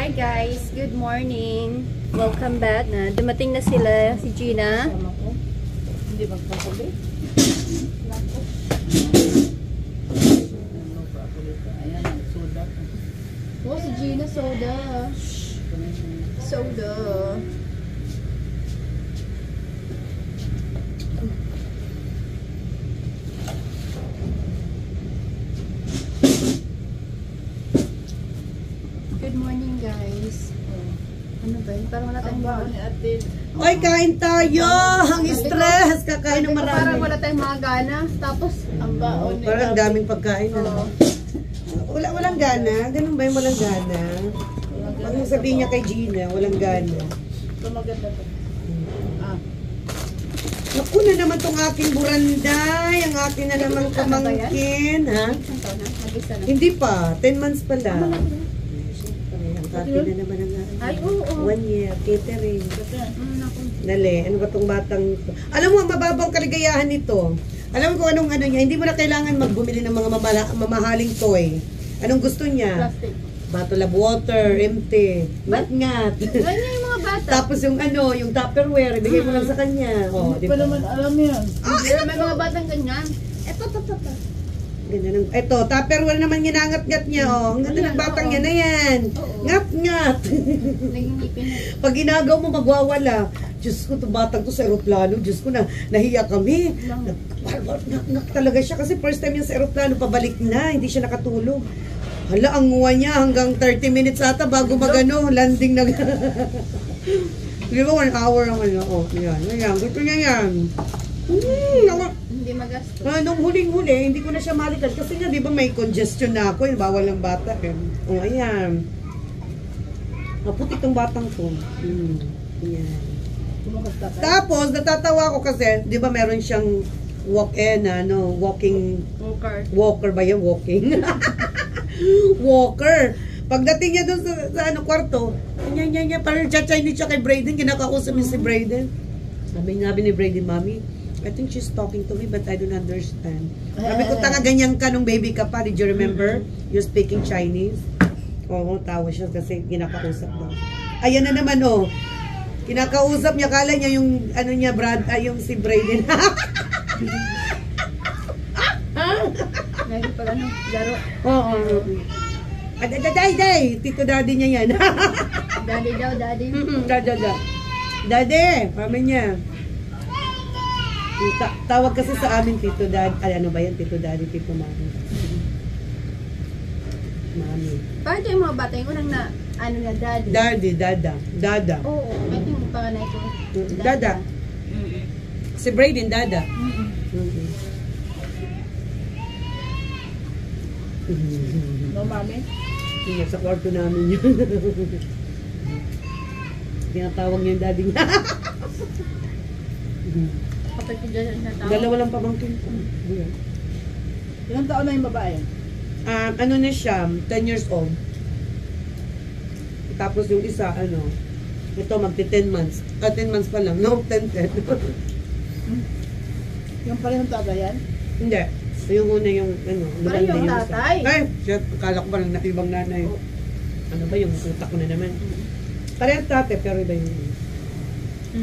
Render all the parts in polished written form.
Hi guys, good morning. Welcome back na. Dumating na sila, si Gina. Hindi magpasabi. Ayan, soda. Oh, si Gina, soda. Soda. Good morning guys. Ano ba yun? Parang wala tayong baon. Oy, kain tayo! Ang stress! Kakain ng marami. Parang wala tayong mga gana. Tapos, Ang baon ni Parang daming pagkain. Oo. Walang gana? Ganun ba yung walang gana? Pag sabihin niya kay Gina, walang gana. Ito maganda to. Naku na naman tong aking buranday. Ang akin na naman pamangkin. Ha? isang taon na. Mag-isa na. Hindi pa. 10 months pa lang. Ang akin na naman ang Ay, oo. 1 year. Catering. Naku. Dali, ano ba tong batang to? Alam mo, ang mababang kaligayahan nito. Alam mo kung anong ano niya, hindi mo na kailangan magbumili ng mga mamahaling toy. Anong gusto niya? Plastic. Bottle of water, empty, ngat-ngat. Ganyan yung mga bata. Tapos yung ano, yung Tupperware, ibigay mo lang sa kanya. Oh, Hindi pa naman alam yan. Pero may mga batang ganyan. Ito. Ganyan. Ito, Tupperware naman ginangat-ngat niya. Oh, ang ganda ng batang yan na yan. Oo. Ngat-ngat. Naging ngipin na. Pag ginagaw mo, magwawala. Diyos ko, itong batang to sa aeroplano. Diyos ko, nahiya kami. Nag talaga siya. Kasi first time yan sa aeroplano, pabalik na. Hindi siya nakatulog. Hala, ang nguwa niya hanggang 30 minutes ata bago magano, landing na. Di ba 1 hour ang ano? Oh, yan. Ayan, gusto niya yan. Hindi magastos. Nung huling-huli, hindi ko na siya malikan. Kasi nga, di ba may congestion na ako. Bawal ang bata. Oh, ayan. Maputi itong batang to. Ayan. Tapos, natatawa ko kasi, di ba meron siyang walking, walker ba yan? Walking? Walker. Pagdating niya doon sa kwarto, niya, parang chat-Chinese siya kay Brayden, kinakausap niya si Brayden. Sabi ni Brayden, Mommy, I think she's talking to me but I don't understand. Sabi ko, tanga ganyan ka nung baby ka pa, did you remember? You're speaking Chinese? Oo, tawa siya kasi kinakausap daw. Ayan na naman, oh. Kinakausap niya, kala niya yung, ano niya, yung si Brayden. Lagi pala no, laro. Oo. Day, tito daddy niya yan. Daddy daw, daddy. Daddy, mami niya. Tawag kasi sa amin tito daddy. Ay, ano ba yan? Tito daddy, tito mami. Mami. Bakit yung mga bata yung unang na, ano na, daddy? Daddy, dada. Oo, ito yung panganay ko. Dada. Si Brayden, dada. No, mami? Sa kwarto namin yun. Tinatawag niya yung daddy niya. Kapag ko dyan na tao. Dalawa lang pamangkin ko. Ilang taon na yung babae? Ano na siya, 10 years old. Tapos yung isa, ito magti 10 months. 10 months pa lang. No, 10. Yung pala yung tatay yan? Hindi. Yung una yung, Parang yung isa. tatay. Ay, siya, akala ko parang ibang nanay. Oh. Ano ba yung utak ko na naman? Parang tatay, pero iba yung...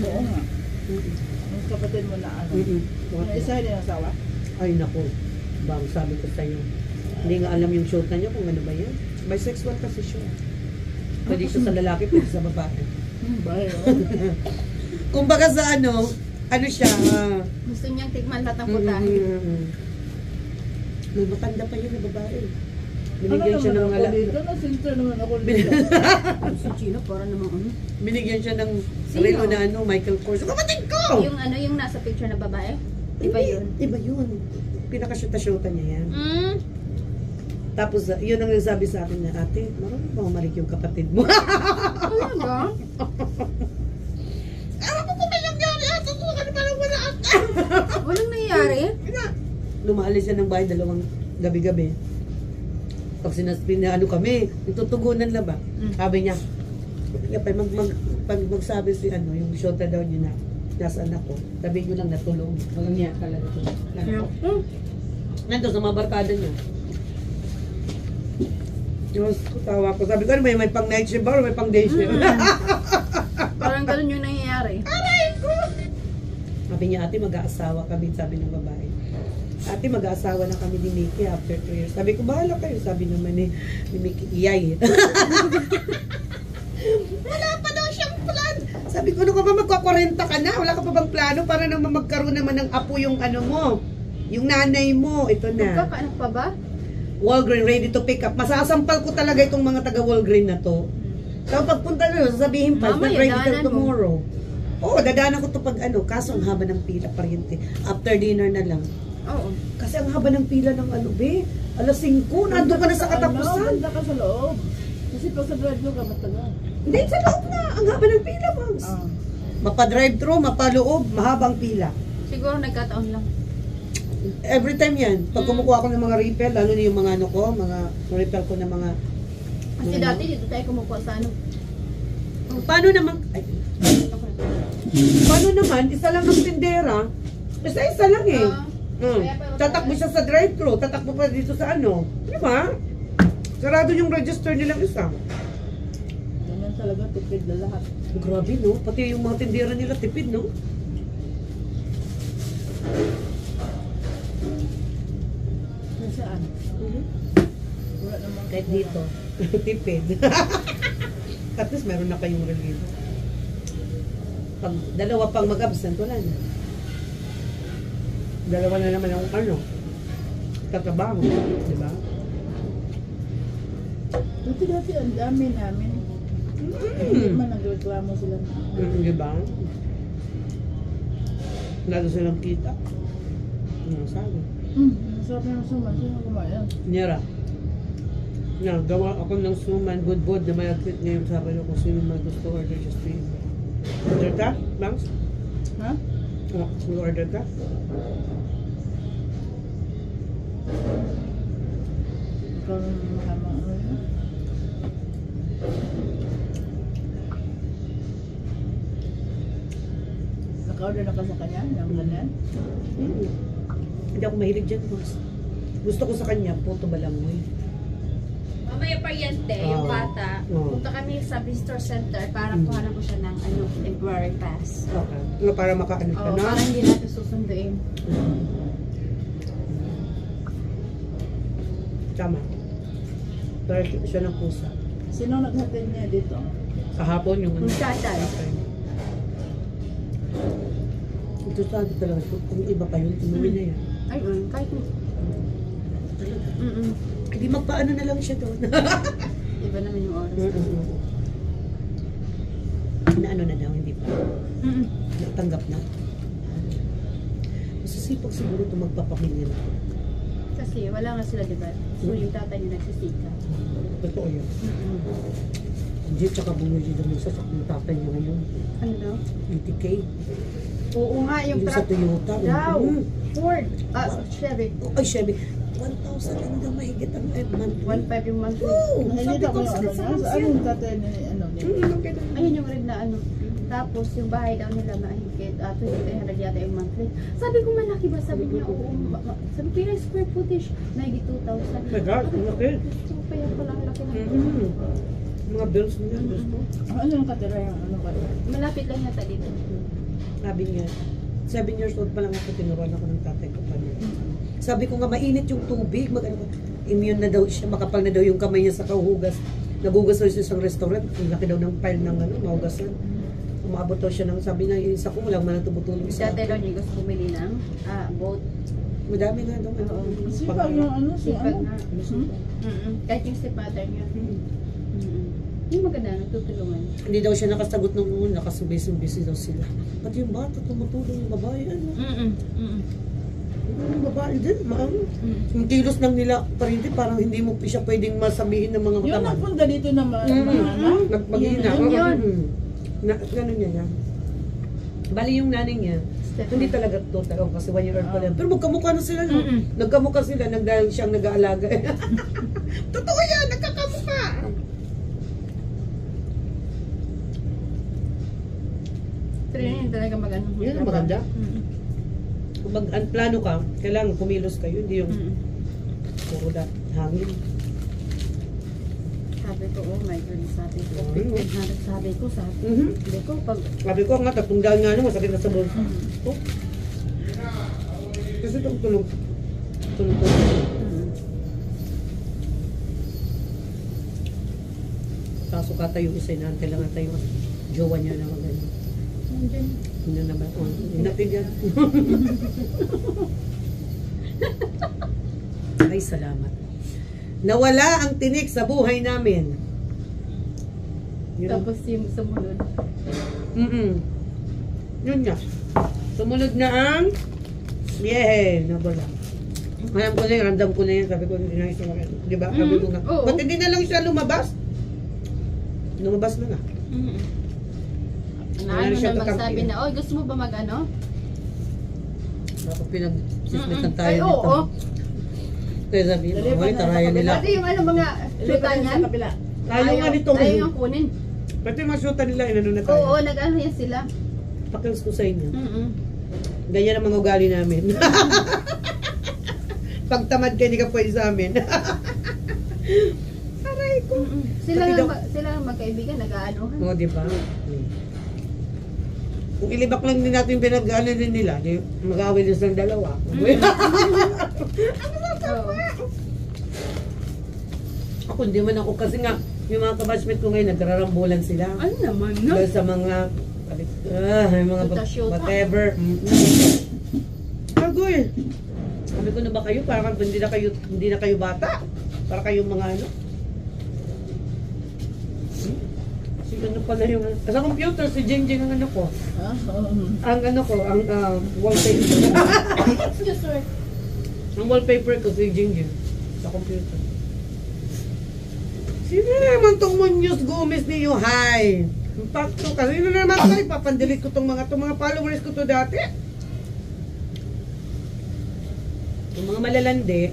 Oo nga. Yung kapatid mo na ano. Yung isa hindi nasawa? Ay, naku. Bang sabi ko sa'yo. Hindi nga alam yung shoot na niya kung ano ba yan. Bisexual kasi siya. Pwede siya sa lalaki, pwede sa babae. Bayo. Kumbaga sa ano siya, Gusto niyang tikman lahat ng putahe. may matanda pa yun na babae. Ano Binigyan siya ng naman ako dito? Nasinter naman ako dito. Si Gina, parang naman ano. Binigyan siya ng Sino? relo na Michael Kors. Kapatid ko! Yung yung nasa picture na babae? Iba yun. Iba yun. Pinaka-shoota-shoota niya yan. Tapos, yun ang nagsabi sa akin na, ate, marunong ba umalik yung kapatid mo? Talaga? Alam mo kung may nangyari ata ko, ano parang wala ata. Walang nangyayari? Lumaalis siya ng bahay 2 gabi-gabi. Pag kami, tutugunan na ba? Sabi niya, pag magsabi si yung shota daw niya na, nasaan ako, sabi niyo lang natulog. Walang niya talaga tulog. Nandun sa mga barkada niya. Diyos ko, tawa ko. Sabi ko, ano, may pang night shift ba or may pang day shift? Parang ganun yung nangyayari. Aray ko! Sabi niya, ate, mag-aasawa kami, sabi ng babae. Ate, mag-aasawa na kami ni Mickey after 2 years. Sabi ko, bahala kayo. Sabi naman ni Mickey, iyay. Wala pa daw siyang plan. Sabi ko, ano ka ba, magka-40 ka na? Wala ka pa bang plano para naman magkaroon naman ng apo yung ano mo? Yung nanay mo, ito na. Magkakaanak pa ba? Walgreen, ready to pick up. Masasampal ko talaga itong mga taga-Walgreen na to. So, pagpunta na, sasabihin pa, Mamaya, ready daanan till tomorrow. Oo, dadaanan ko to pag ano. Kaso ang haba ng pila, pariente. After dinner na lang. Oo. Kasi ang haba ng pila ng ano, be. Alas 5, nandun ka na sa katapusan. Banda ka sa loob. Kasi pag sa drive-thru ka matagal. Hindi, sa loob na. Ang haba ng pila, Mams. Mapa-drive-thru, mapa-loob, mahabang pila. Siguro nagkataon lang. Every time yan. Pag kumukuha ko ng mga refill, lalo na yung mga ano ko, mga refill ko ng mga... Kasi dati dito tayo kumukuha sa ano. Paano naman... Ay, paano naman? Isa lang ang tindera. Isa lang eh. Tatakbo siya sa drive-thru, tatakbo pa dito sa ano. Di ba? Sarado yung register nilang isa. Ganyan talaga, tipid na lahat. Grabe, no? Pati yung mga tindera nila tipid, no? Nasaan? Wala naman. Kahit dito. Tipid. At least meron na kayong relief. Pag dalawa pang mag-absent, wala na. Dalawa na naman ang ano. Katrabaho. Di ba? Dati ang dami namin. Hindi man nagreklamo sila na. Di ba? Lalo silang kita. Ano sabi? Masarap yung suman. Sino kumain? Nyara. Gawa ako ng suman, good na may agpit ngayon sa akin kung sino man gusto order just to eat. Order ka, Bangs? Ha? Order ka? Ikaw na mahamang ano yun? Naka-order na ka sa kanya? Ng ganyan? Hindi ako mahilig dyan, boss. Gusto ko sa kanya, puto balangoy. Mamaya paryente, yung Oo. bata, Oo. punta kami sa visitor center para kuhanan ko siya ng ano, temporary pass. Okay. Ano, para makaano ka Oo, na? para hindi natin susunduin. Tama. Pero siya ng pusa. Sino naghatid niya dito? Kahapon yung Yung tatay. Ito sa atin talaga. Kung iba pa yun, tumuwi na yan. Ay, kahit Talaga. Hindi magpaano na lang siya doon. iba naman yung oras. Na ano na daw, hindi pa. Natanggap na. Masasipag siguro ito magpapamilya na. Kasi wala nga sila, diba? So yung tatay niya nagsisika. Totoo yun. Hindi, tsaka bumili naman sa sakong tatay niya ngayon. Ano daw? 80K. Oo nga, yung Yung sa truck Toyota. daw. Mm. Ford. Chevy. Oh, ay, Chevy. 1,000 ano daw mahigit ang monthly. 1.5 yung monthly. Oo, Hindi sabi ka ko may sa ano sa na? Saan yung tatay ni ano niya? Ayun yung rin na ano. Tapos yung bahay daw nila mahigit 2,300 yata yung monthly. Sabi ko malaki ba? Sabi niya oo. Sabi ko yung square footage mahigit 2,000. Oh my God, ang laki. Gusto ko kaya pala ang laki ng Mga bills niya, gusto. Ano yung katira yung ano ka? Malapit lang yata dito. Sabi niya, 7 years old pa lang ako, tinuruan ako ng tatay ko pa niya. Sabi ko nga, mainit yung tubig, immune na daw siya, makapal na daw yung kamay niya sa kahugas. Nagugas daw siya sa isang restaurant, ang laki daw ng pile ng mahugasan. Umabot daw siya ng, sabi na, yung isa ko, walang man tumutulong sa Dati daw niya gusto bumili ng boat. Madami nga daw. Sipag yung ano si Sipag ano? na. Kahit yung stepmother niya. Yung maganda, nagtutulungan. Hindi daw siya nakasagot ng una, nakasubay-subay daw sila. Pati yung bata, tumutulong yung babae, ano? Yung babae din, maano. Yung kilos lang nila, parang parang hindi mo siya pwedeng masabihin ng mga Yung katawan. nagpunta dito na ano? Nagpagina. Yun. Ganun niya. Bali yung nanay niya, hindi talaga total kasi 1 year old pa lang. Pero magkamukha na sila, no? Nagkamukha sila, dahil siyang nag-aalaga. Totoo yan, nagkakamukha. Pero yun talaga maganda. Yun ang maganda. Kung mag-plano ka, kailangan kumilos kayo, hindi yung puro hangin. Sabi ko, oh my God, sabi ko. Sabi ko, sabi ko, pag... Sabi ko nga, 300 nga naman, sakit na sa bulsa. Oh. Kasi itong tulog. Kaso ka tayo isa, inaantay lang tayo. Jowa niya na magano. Nandiyan. Hindi na ba? Oh, inatid yan. Ay, salamat. Nawala ang tinik sa buhay namin. Yun ang- Tapos yung sumunod. Yun nga. Sumunod na ang nawala. Alam ko na yun, random ko na yun. Sabi ko, hindi na isa makita. Di ba? Sabi ko nga. Oo. Ba't hindi na lang siya lumabas? Lumabas na nga. Wala Ano siya na magsabi kakampi. na, oh, gusto mo ba mag-ano? Tapos pinag-sismitan tayo Ay, nito. oo. Kaya sabi niya, Dali, okay, pa- tarayan nila. Pati yung ano mga Ilipat shoota niya niyan. sa kabila. Ayaw nga nitong, Ayaw yung kunin. pati yung mga shoota nila, inano na tayo. Oo, nag-ano yan sila. Pakils ko sa inyo. Mm-mm. Ganyan ang mga ugali namin. Pag tamad kayo, hindi ka pwede sa amin. Aray ko. Sila Pati nga daw- sila nga magkaibigan, nag-aanohan. Oo, di ba? Kung ilibak lang din natin yung pinag-ano din nila, di, mag-away din silang dalawa. Oo. Ako, hindi man ako kasi nga, yung mga kabashmate ko ngayon, nagrarambulan sila. Ano naman, no? Dahil sa mga, yung mga Shoota-shoota. whatever. Agoy! Sabi ko na ba kayo, parang hindi na kayo bata. Para kayong mga ano. Si ano pala yung, sa computer, si Jengjeng ang ano ko. Ang ano ko, ang wallpaper. Excuse sir. Ang wallpaper ko, si Jengjeng. Sa computer. Sino naman tong Munoz Gomez niyo? Hi! Impacto ka. Sino naman ito? Ipapandelete ko tong mga followers ko to dati. Yung mga malalandi,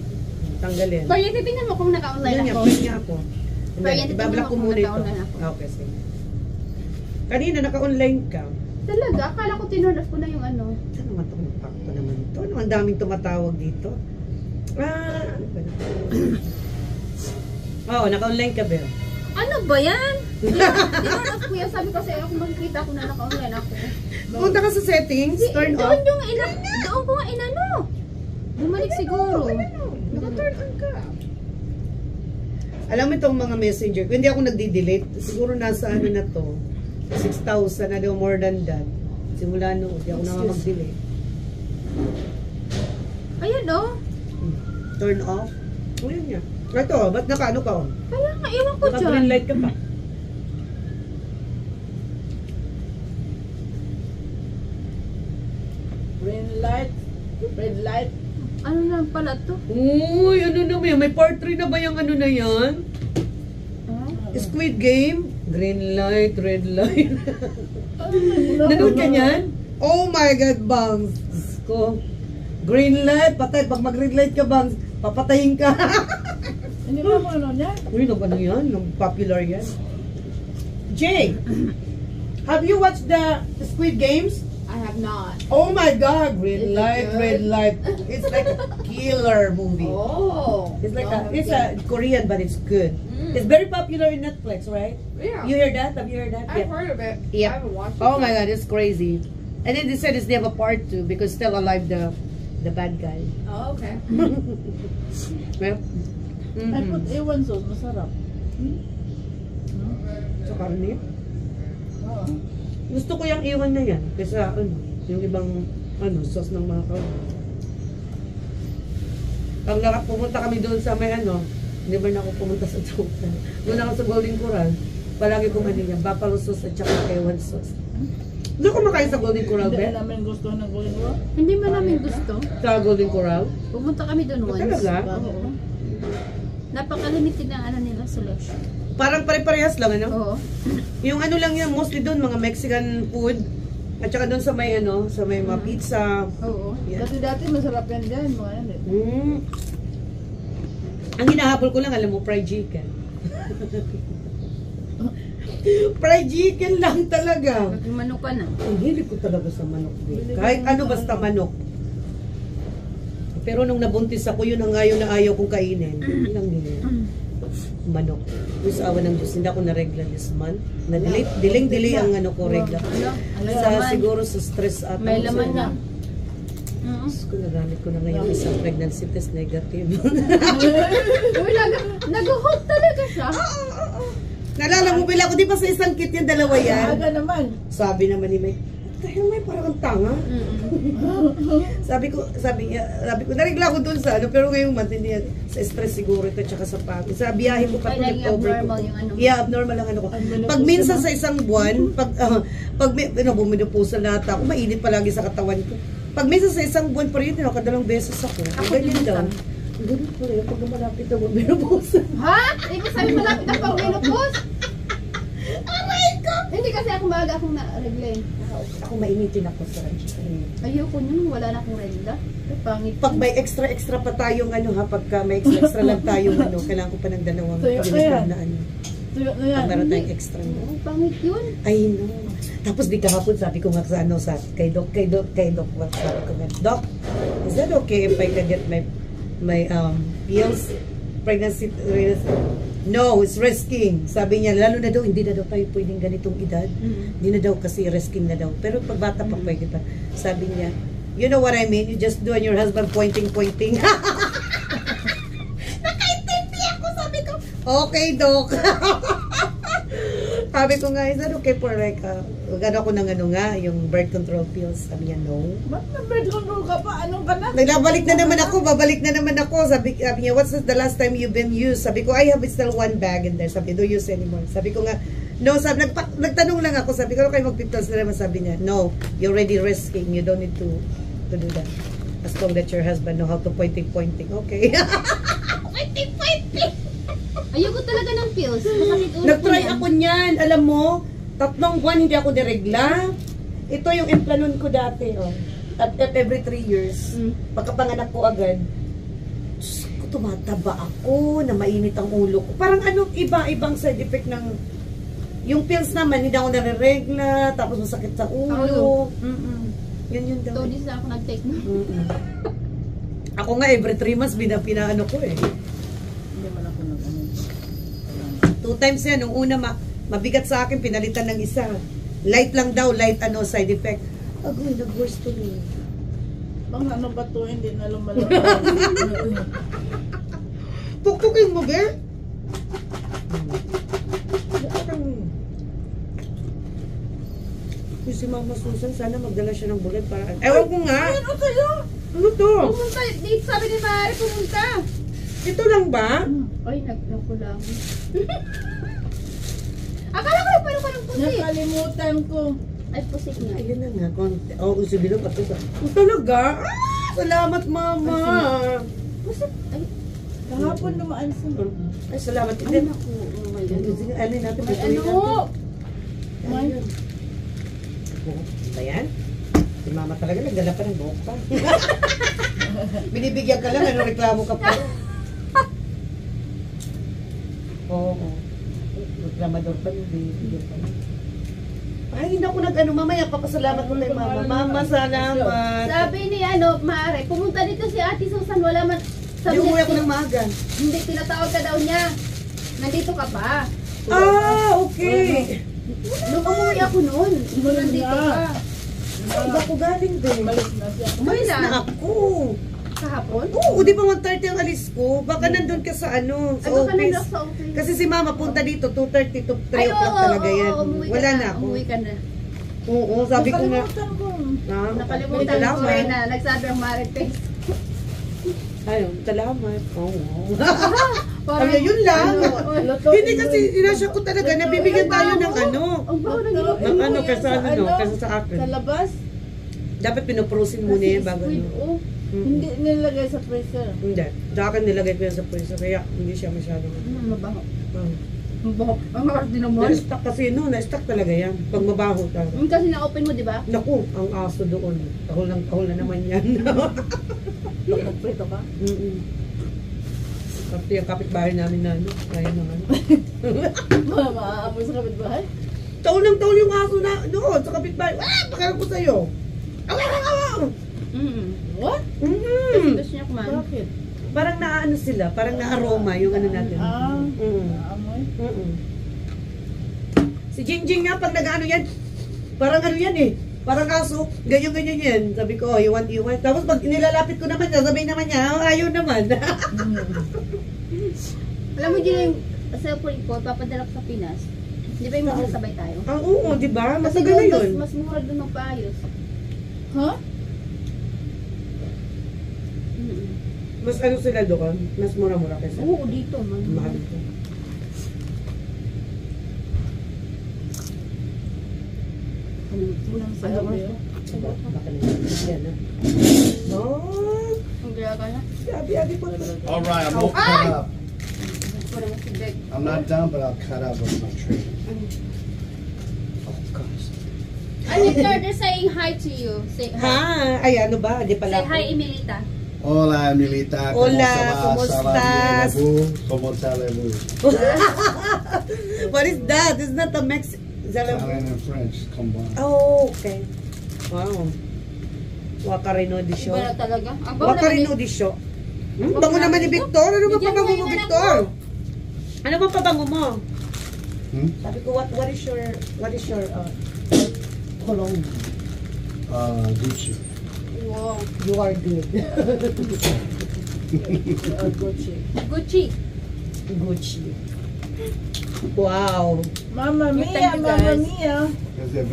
tanggalin. Pariente, tingnan mo kung naka-online Yan niya, ako. pwede niya ako. Pariente, Ibablock ko tingnan mo muna kung ito. naka-online ako. Okay, sige. Kanina, naka-online ka. Talaga? Akala ko tinurn-off ko na yung ano. Ano naman itong impacto naman ito? Ano ang daming tumatawag dito? Ano ba na? Oo, naka-online ka, Bel. Ano ba yan? Tinurn-off ko yan. Sabi ko sa'yo, kung makikita ko na naka-online ako. Punta ka sa settings, turn Doon off. yung doon ko nga inano. Bumalik siguro. Naka-turn on ka. Alam mo itong mga messenger, kung hindi ako nagdi-delete, siguro nasa ano na to, 6,000 na daw, more than that. Simula noon, hindi ako na mag-delete. Ayan oh. Turn off. Ayan niya. Ito, ba't naka-ano ka? Kaya nga, iwan ko Naka-green dyan. light ka pa. Green light, red light. Ano lang pala to? Uy, ano naman yan? May part 3 na ba yung ano na yan? Squid Game? Green light, red light. Nanood ka niyan? Oh my God, Bangs. Ko. Green light, patay. Pag mag-red light ka, Bangs, papatayin ka. Hindi ba mo ano niya? Uy, ano yan? Popular yan. Jay, have you watched the Squid Games? I have not. Oh my God, green Is it light, good? red light. It's like a killer movie. Oh. It's like it's a Korean, but it's good. It's very popular in Netflix, right? Yeah. You hear that? Have you heard that? I've heard of it. Yep. I haven't watched it. Oh my God, it's crazy. And then they said they have a part 2 because still alive the bad guy. Oh, okay. Well, I put A1 sauce, masarap. sa karne. Oo. Gusto ko yung iwan na yan kaysa ano, yung ibang sauce ng mga karne. Pag pumunta kami doon sa may hindi ba na ako pumunta sa Chokan. Doon ako sa Golden Coral. Palagi kong yan, buffalo sauce at saka ewan sauce. Doon kumakain sa Golden Coral, Hindi be? namin gusto ng golden roll. Hindi man namin gusto. Sa Golden Coral? Pumunta kami doon once. Talaga? Oo. Napaka-limited ng nila selection. Parang pare-parehas lang, ano? Oo. Yung ano lang yan, mostly doon, mga Mexican food. At saka doon sa may sa may mga pizza. Oo. Yan. Dati masarap yan dyan, mga yan eh. Ang hinahabol ko lang, alam mo, fried chicken. Fried chicken lang talaga. Nagmano ka na. Ang hilig ko talaga sa manok. Kahit ano, basta manok. Pero nung nabuntis ako, yun ang ayaw na ayaw kong kainin. Yun lang yun. manok. Yung sa awa ng Diyos, hindi ako na-regla this month. Diling-delay ang ano ko regla. Siguro sa stress ata. May laman na. Diyos ko, nagamit ko na ngayon isang pregnancy test negative. Uy, nag-hope talaga siya. Nalala mo bila ko, di ba sa isang kit yung dalawa yan? Aga naman. Sabi naman ni May, tayo may parang ang tanga. sabi ko, narigla ko dun sa ano, pero ngayong month, hindi yan, sa stress siguro ito, tsaka sa pagod. Sa biyahe ko pa ito, Kaya abnormal yung ano. Yeah, abnormal ang ano ko. Pag minsan sa isang buwan, pag buminupusan lahat ako, mainit palagi sa katawan ko. Pag minsan sa isang buwan pa rin, nakadalang beses ako. Ganyan daw. Ganun pala yun, pag malapit ako, binupusan. Ha? Ibig sabihin malapit ang pag-menopause? Aray ko! Hindi kasi ako maaga akong na-regla eh. Ako mainitin ako sa Ayoko nun, wala na akong regla. Ay, pangit. Pag may extra pa tayong ano ha, pagka may extra lang tayong ano, kailangan ko pa ng dalawang Tuyo pag-uniform kaya. na ano. Tuyo na yan. Pag meron tayong extra Oo, no. pangit yun. Ay no. Tapos di kahapon sabi ko nga sa ano, kay Doc, sabi ko nga, Doc, is that okay if I can get my pills, pregnancy, no, it's risking. Sabi niya, lalo na daw, hindi na daw tayo pwedeng ganitong edad. Hindi na daw kasi risking na daw. Pero pag bata pa pwede pa. Sabi niya, you know what I mean? You just do on your husband pointing. Nakaintindi ako, sabi ko. Okay, Doc. Sabi ko nga, is that okay for like, gano'n ako ng ano nga, yung birth control pills. Sabi niya, no. Ba't na-bird control ka pa? Anong ka na? Nagbabalik na naman ako, babalik na naman ako. Sabi niya, what's the last time you've been used? Sabi ko, I have still one bag in there. Sabi, don't use anymore. Sabi ko nga, no, sabi, nagtanong lang ako. Sabi ko, kayo mag-pills na naman. Sabi niya, no, you're already risking. You don't need to do that. As long that your husband know how to pointing. Okay. pointing. Ayoko talaga ng pills. Masakit ulo Nag-try ko yan. ako niyan. Alam mo, 3 buwan hindi ako diregla. Ito yung implanon ko dati. Oh. At every 3 years. Pagkapanganak ko agad, Diyos ko, tumataba ako, na mainit ang ulo ko. Parang ano, ibang side effect ng, yung pills naman, hindi ako nare-regla, tapos masakit sa ulo. Yun daw. 2 days na ako nag-take na. Ako nga, every 3 months, pinaano ko eh. Hindi man ako nag-ano. 2 times yan. Nung una, mabigat sa akin, pinalitan ng isa. Light lang daw, light side effect. Agoy, nag-worse to me. Bang ano ba to? Hindi na lumalabas. Pukpukin mo, Ger? Yung si Mama Susan, sana magdala siya ng bulat para... Ewan ko nga! Ano kayo? Ano to? Pumunta, dito sabi ni Mari, pumunta. Ito lang ba? Ay, naglako lang. Akala ko lang parang parang pusi. Nakalimutan ko. Ay, pusik nga. Ayun na nga. Si Bilo pa ito. Talaga? Salamat, Mama! Pusik. Ay, Kahapon dumaan sa... Ay, salamat. ay, Hindi. naku. Oh my God. Sige, ano natin? May Patuloy ano? natin. Ayun. Ba yan? Si Mama talaga nagdala pa ng buhok pa. Binibigyan ka lang, ano reklamo ka pa? Oo. Reklamador pa yung binibigyan pa. Ay, hindi ako nag-ano, mamaya papasalamat ko kay Mama. Mama, salamat. Sabi ni Mare, pumunta dito si Ate Susan, wala man. Hindi Sabi umuwi niya, ako ng maaga. hindi, tinatawag ka daw niya. Nandito ka pa. Ah, okay. Nung umuwi ako noon, nandito ka. Iba ko galing din. Balik na siya. Umalis Kailan? na ako. Kahapon? Oo, di ba 1:30 ang alis ko? Baka nandun ka sa ano, Ay, sa baka nandun office. sa office. Kasi si Mama punta dito, 2:30 to 3 Ay, o'clock talaga yan. umuwi ka Wala na ako. Umuwi ka na. Oo, sabi ko nga. Nakalimutan ko. Nakalimutan ko Salamat. na. Nagsabi ang Mare face. Ayun, salamat. Oo. Parang, Ay, yun lang. ano, Hindi kasi inasya ko talaga, nabibigyan tayo ng ano. ang baho ng ilo. Ng ano, kasi ano, kasi sa akin. Sa labas, Dapat pinoprosin muna yan bago Squid, ano. oh. hindi nilagay sa freezer. Hindi. Sa akin nilagay ko yan sa freezer, kaya hindi siya masyadong... Mabaho. Hmm. Mabaho. Ang harap din naman. Na-stock kasi no, na-stock talaga yan. Pag mabaho talaga. Kasi na-open mo, di ba? Naku, ang aso doon. Tahol na naman yan. Pag nagprito ka? Kasi yung kapitbahay namin na ano, kaya naman. Maaamoy sa kapitbahay? Tahol yung aso na doon sa kapitbahay. Ah, pakalang ko sa'yo. Awa! Mm. What? Mm. Gusto niya kumain. Bakit? Parang naano sila, parang na-aroma yung ano natin. Amoy. Si Jingjing nga, pag nag-ano yan, parang ano yan eh. Parang aso, ganyan-ganyan yan. Sabi ko, oh, you want. Tapos pag nilalapit ko naman niya, sabihin naman niya, oh, ayaw naman. Alam mo, Jin, sa ko, papadala ko sa Pinas. Di ba yung magsasabay tayo? Oo, di ba? Kasi Matagal na doon, yun. mas mura doon magpaayos. Huh? Mas ano sila doon? Mas mura-mura kaysa. Oo, dito. Mahal ko. Unang sayaw yun. Baka na yan, ha? Oh, Ang galaga na. abi po. All right, I'm all Ay! cut up. Wala mo si Beck. I'm not done, but I'll cut up with my tree. Oh gosh. Victor, they're saying hi to you. Say hi. Ha? Ay, ano ba? Di pala Say hi, Emilita. Hola, Emilita. Hola, ¿Cómo ¿cómo va? estás? ¿Cómo está la voz? What is that? It's not a Mex... Italian and French combined. Oh, okay. Wow. Wakarino di show. Iba na talaga. Ang bango naman Wakarino di show. Bango naman ni Victor. Ano ba Bigyan mo pabango mo, yung anak Victor? Ano ba pabango mo? Sabi ko, what is your cologne? Gucci. Wow. You are good. Gucci. Gucci. Gucci. Wow. Mamma Thank mia, you, mamma guys. mia. Because they're